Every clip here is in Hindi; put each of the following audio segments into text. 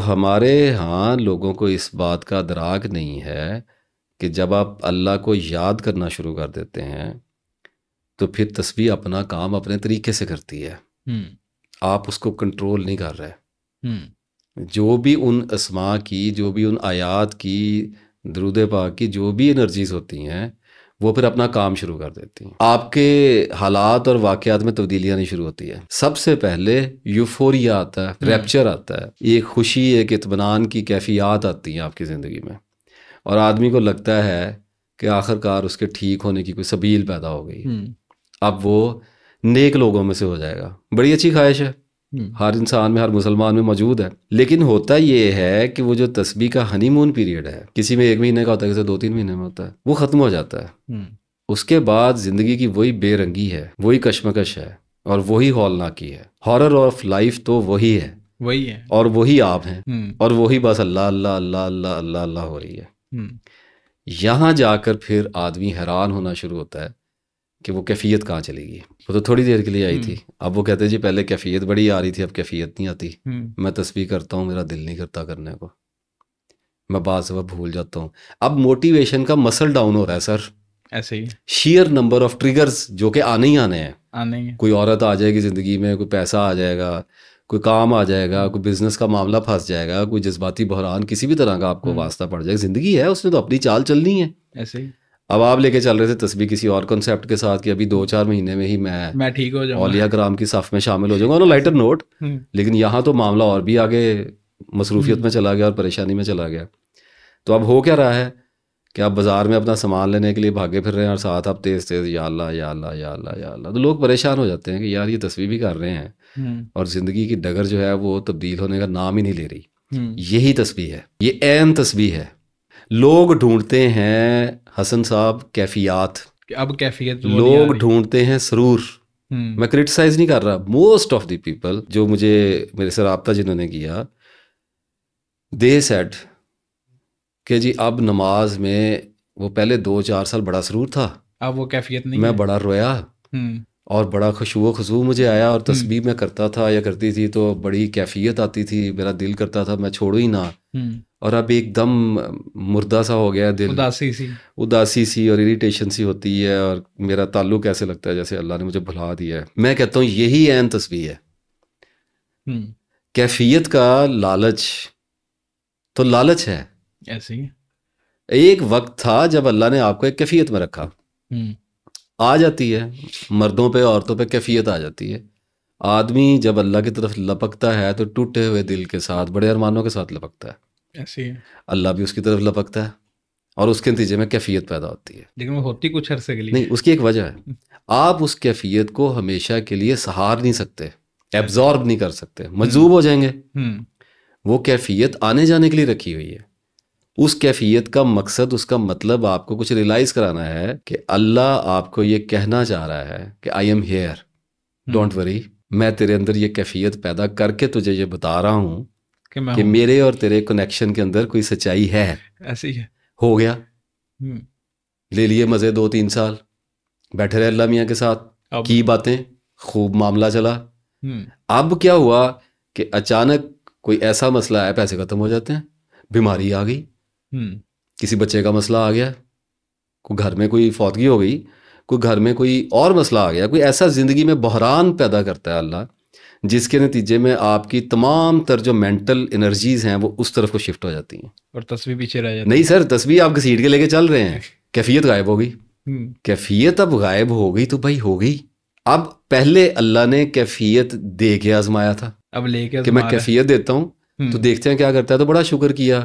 हमारे यहाँ लोगों को इस बात का अदराक नहीं है कि जब आप अल्लाह को याद करना शुरू कर देते हैं तो फिर तस्बीह अपना काम अपने तरीके से करती है। हम्म। आप उसको कंट्रोल नहीं कर रहे। हम्म। जो भी उन अस्मा की, जो भी उन आयात की, दरूद पाक की जो भी एनर्जीज होती हैं वो फिर अपना काम शुरू कर देती हैं। आपके हालात और वाक़यात में तब्दीलियाँ नहीं शुरू होती है। सबसे पहले यूफोरिया आता है, रैप्चर आता है, एक खुशी, एक इत्मीनान की कैफियत आती है आपकी ज़िंदगी में, और आदमी को लगता है कि आखिरकार उसके ठीक होने की कोई सबील पैदा हो गई। अब वो नेक लोगों में से हो जाएगा। बड़ी अच्छी ख्वाहिश है, हर इंसान में, हर मुसलमान में मौजूद है। लेकिन होता ये है कि वो जो तस्बीह का हनीमून पीरियड है, किसी में 1 महीने का होता है, किसी 2-3 महीने में होता है, वो ख़त्म हो जाता है। उसके बाद ज़िंदगी की वही बेरंगी है, वही कशमकश है और वही हौलनाकी है। हॉरर ऑफ लाइफ तो वही है और वही आप हैं और वही बस अल्लाह अल्लाह अल्लाह अल्लाह अल्लाह अल्लाह हो रही है। यहाँ जाकर फिर आदमी हैरान होना शुरू होता है कि वो कैफियत कहाँ चलेगी। वो तो थोड़ी देर के लिए आई थी, अब वो कहते हैं जी पहले कैफियत बड़ी आ रही थी, अब कैफियत नहीं आती। मैं तस्बीह करता हूँ, मेरा दिल नहीं करता करने को, मैं बात सब भूल जाता हूँ। अब मोटिवेशन का मसल डाउन हो रहा है सर, ऐसे ही शेयर नंबर ऑफ ट्रिगर्स जो कि आने ही आने हैं। आने ही। कोई औरत आ जाएगी ज़िंदगी में, कोई पैसा आ जाएगा, कोई काम आ जाएगा, कोई बिजनेस का मामला फंस जाएगा, कोई जज्बाती बहरान किसी भी तरह का आपको वास्ता पड़ जाएगा। ज़िंदगी है, उसने तो अपनी चाल चलनी है। ऐसे ही अब आप लेके चल रहे थे तस्बीह किसी और कॉन्सेप्ट के साथ कि अभी 2-4 महीने में ही मैं ठीक हो जाऊंगा, औलिया कराम की साफ में शामिल हो जाऊंगा, ऑन लाइटर नोट। लेकिन यहाँ तो मामला और भी आगे मसरूफियत में चला गया और परेशानी में चला गया। तो अब हो क्या रहा है कि आप बाज़ार में अपना सामान लेने के लिए भागे फिर रहे हैं और साथ आप तेज़ तेज़ या अल्लाह या अल्लाह या अल्लाह या अल्लाह। तो लोग परेशान हो जाते हैं कि यार ये तस्बीह भी कर रहे हैं और ज़िंदगी की डगर जो है वो तब्दील होने का नाम ही नहीं ले रही। यही तस्बीह है, ये ऐन तस्बीह है। लोग ढूंढते हैं हसन साहब कैफियत, अब कैफियत लोग ढूंढते हैं सरूर। मैं क्रिटिसाइज नहीं कर रहा, मोस्ट ऑफ द पीपल जो मुझे मेरे से रब्ता जिन्होंने किया, दे सेड कि जी अब नमाज में वो पहले 2-4 साल बड़ा सरूर था, अब वो कैफियत नहीं मैं है। बड़ा रोया और बड़ा खुशू खुशू मुझे आया और तस्बीह में करता था या करती थी तो बड़ी कैफियत आती थी, मेरा दिल करता था मैं छोड़ू ही ना। और अब एकदम मुर्दा सा हो गया दिल, उदासी सी और इरिटेशन सी होती है और मेरा ताल्लुक ऐसे लगता है जैसे अल्लाह ने मुझे भुला दिया है। मैं कहता हूँ यही ऐन तस्बीह है। कैफियत का लालच तो लालच है। ऐसे ही एक वक्त था जब अल्लाह ने आपको एक कैफियत में रखा, आ जाती है मर्दों पे औरतों पे कैफियत आ जाती है। आदमी जब अल्लाह की तरफ लपकता है तो टूटे हुए दिल के साथ, बड़े अरमानों के साथ लपकता है। ऐसे ही अल्लाह भी उसकी तरफ लपकता है और उसके नतीजे में कैफियत पैदा होती है। लेकिन वो होती कुछ अरसे के लिए नहीं, उसकी एक वजह है, आप उस कैफियत को हमेशा के लिए सहार नहीं सकते, एब्जॉर्ब नहीं कर सकते, मजबूर हो जाएंगे। वो कैफियत आने जाने के लिए रखी हुई है। उस कैफियत का मकसद, उसका मतलब आपको कुछ रियलाइज कराना है कि अल्लाह आपको ये कहना चाह रहा है कि I am here, don't worry, मैं तेरे अंदर ये कैफियत पैदा करके तुझे ये बता रहा हूँ कि मेरे और तेरे कनेक्शन के अंदर कोई सच्चाई है। ऐसी है। हो गया, ले लिए मज़े 2-3 साल, बैठे रहे अल्लाह मियाँ के साथ, की बातें, खूब मामला चला। अब क्या हुआ कि अचानक कोई ऐसा मसला आया, पैसे खत्म हो जाते हैं, बीमारी आ गई, किसी बच्चे का मसला आ गया, कोई घर में कोई फौतगी हो गई, कोई घर में कोई और मसला आ गया, कोई ऐसा ज़िंदगी में बहरान पैदा करता है अल्लाह, जिसके नतीजे में आपकी तमाम तर जो मेंटल एनर्जीज़ हैं वो उस तरफ को शिफ्ट हो जाती हैं और तस्वीर पीछे रह जाती है। नहीं सर, तस्वीर आप घसीट के लेके चल रहे हैं, कैफियत गायब हो गई। कैफियत अब गायब हो गई तो भाई हो गई। अब पहले अल्लाह ने कैफियत दे के आजमाया था, अब लेके कि मैं कैफियत देता हूँ तो देखते हैं क्या करता है, तो बड़ा शुक्र किया,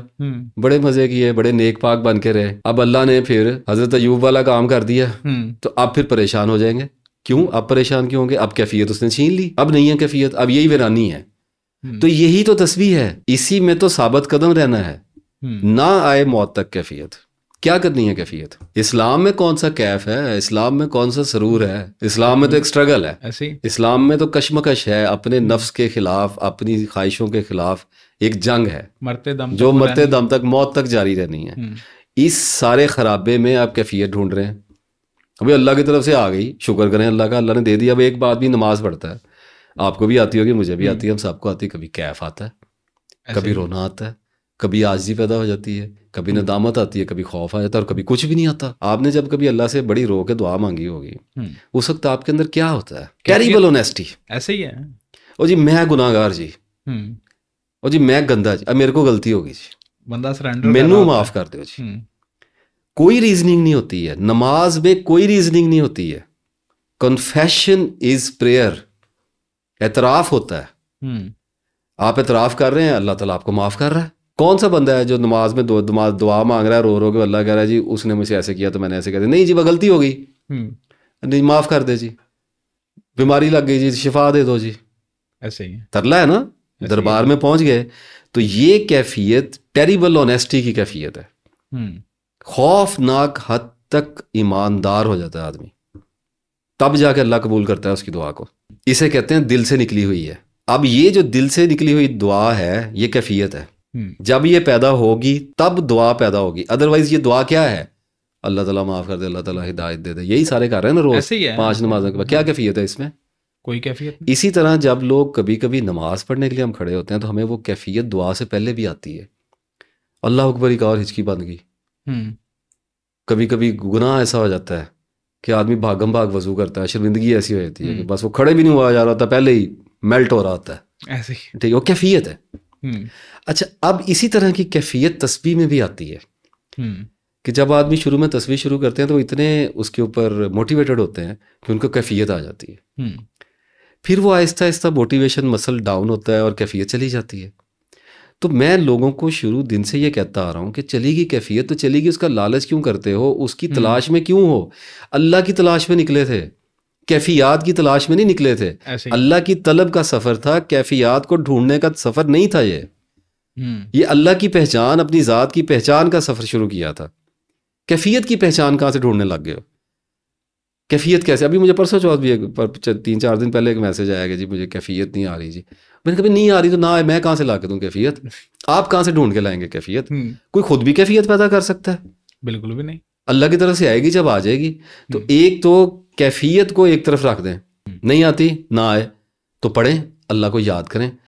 बड़े मजे किए, बड़े नेक पाक बन के रहे। अब अल्लाह ने फिर हजरत अयूब वाला काम कर दिया, तो अब फिर परेशान हो जाएंगे। क्यों अब परेशान क्यों होंगे? अब कैफियत उसने छीन ली, अब नहीं है कैफियत, अब यही वीरानी है। तो यही तो तस्बीह है, इसी में तो साबित कदम रहना है, ना आए मौत तक कैफियत। क्या करनी है कैफियत? इस्लाम में कौन सा कैफ है, इस्लाम में कौन सा सरूर है? इस्लाम में तो एक स्ट्रगल है, इस्लाम में तो कशमकश है, अपने नफ्स के खिलाफ, अपनी ख्वाहिशों के खिलाफ एक जंग है, मरते दम तक मौत तक जारी रहनी है। इस सारे खराबे में आप कैफियत ढूंढ रहे हैं। अभी अल्लाह की तरफ से आ गई, शुक्र करें अल्लाह का, अल्लाह ने दे दिया। अब एक बात भी, नमाज पढ़ता है, आपको भी आती होगी, मुझे भी आती है, हम सबको आती है, कभी कैफ आता है, कभी ही रोना आता है, कभी आजिज़ी पैदा हो जाती है, कभी नदामत आती है, कभी खौफ आ जाता है और कभी कुछ भी नहीं आता। आपने जब कभी अल्लाह से बड़ी रो के दुआ मांगी होगी, उस वक्त आपके अंदर क्या होता है? Terrible honesty. ऐसे ही है। ओ जी मैं गुनाहगार जी, ओ जी मैं गंदा जी, अब मेरे को गलती होगी जी, बंदा सरेंडर मैनू माफ कर दो जी। कोई रीजनिंग नहीं होती है नमाज में, कोई रीजनिंग नहीं होती है। कन्फेशन इज प्रेयर, एतराफ होता है। आप एतराफ कर रहे हैं, अल्लाह ताला आपको माफ कर रहा है। कौन सा बंदा है जो नमाज में दुआ मांग रहा है, रो रो के अल्लाह कह रहा है जी उसने मुझे ऐसे किया तो मैंने ऐसे कर दिया, नहीं जी वह गलती हो गई, नहीं माफ कर दे जी, बीमारी लग गई जी शिफा दे दो जी, ऐसे ही तरला है ना, दरबार में पहुंच गए। तो ये कैफियत टेरिबल ऑनेस्टी की कैफियत है। खौफनाक हद तक ईमानदार हो जाता है आदमी, तब जाके अल्लाह कबूल करता है उसकी दुआ को। इसे कहते हैं दिल से निकली हुई है। अब ये जो दिल से निकली हुई दुआ है ये कैफियत है। जब ये पैदा होगी तब दुआ पैदा होगी, अदरवाइज ये दुआ क्या है? अल्लाह ताला माफ कर दे, अल्लाह ताला हिदायत दे दे, यही सारे कर रहे हैं ना रोज 5 नमाजों के बाद। क्या कैफियत है इसमें? कोई कैफियत नहीं। इसी तरह जब लोग कभी कभी नमाज पढ़ने के लिए हम खड़े होते हैं तो हमें वो कैफियत दुआ से पहले भी आती है। अल्लाह अकबर एक और हिचकी बन गई। कभी कभी गुनाह ऐसा हो जाता है कि आदमी भागम भाग वजू करता है, शर्मिंदगी ऐसी हो जाती है कि बस वो खड़े भी नहीं हुआ जा रहा होता, पहले ही मेल्ट हो रहा होता है। ऐसे ही ठीक है, वो कैफियत है। अच्छा, अब इसी तरह की कैफियत तस्बीह में भी आती है कि जब आदमी शुरू में तस्बीह शुरू करते हैं तो इतने उसके ऊपर मोटिवेटेड होते हैं कि उनको कैफियत आ जाती है। फिर वो Aahista Aahista motivation muscle down होता है और कैफियत चली जाती है। तो मैं लोगों को शुरू दिन से ये कहता आ रहा हूँ कि चलेगी कैफियत तो चलेगी, उसका लालच क्यों करते हो, उसकी तलाश में क्यों हो? अल्लाह की तलाश में निकले थे, कैफियत की तलाश में नहीं निकले थे। अल्लाह की तलब का सफ़र था, कैफियत को ढूंढने का सफ़र नहीं था। ये अल्लाह की पहचान, अपनी ज़ात की पहचान का सफ़र शुरू किया था। कैफियत की पहचान कहाँ से ढूंढने लग गए हो? कैफियत कैसे? अभी मुझे परसों चौथ भी 3-4 दिन पहले एक मैसेज आया कि जी मुझे कैफियत नहीं आ रही जी। मैंने कभी नहीं आ रही तो ना आए, मैं कहाँ से ला के दूँ कैफियत? आप कहाँ से ढूंढ के लाएंगे कैफियत? कोई खुद भी कैफियत पैदा कर सकता है? बिल्कुल भी नहीं। अल्लाह की तरफ से आएगी, जब आ जाएगी। तो एक तो कैफियत को एक तरफ रख दें, नहीं आती ना आए तो पढ़ें, अल्लाह को याद करें,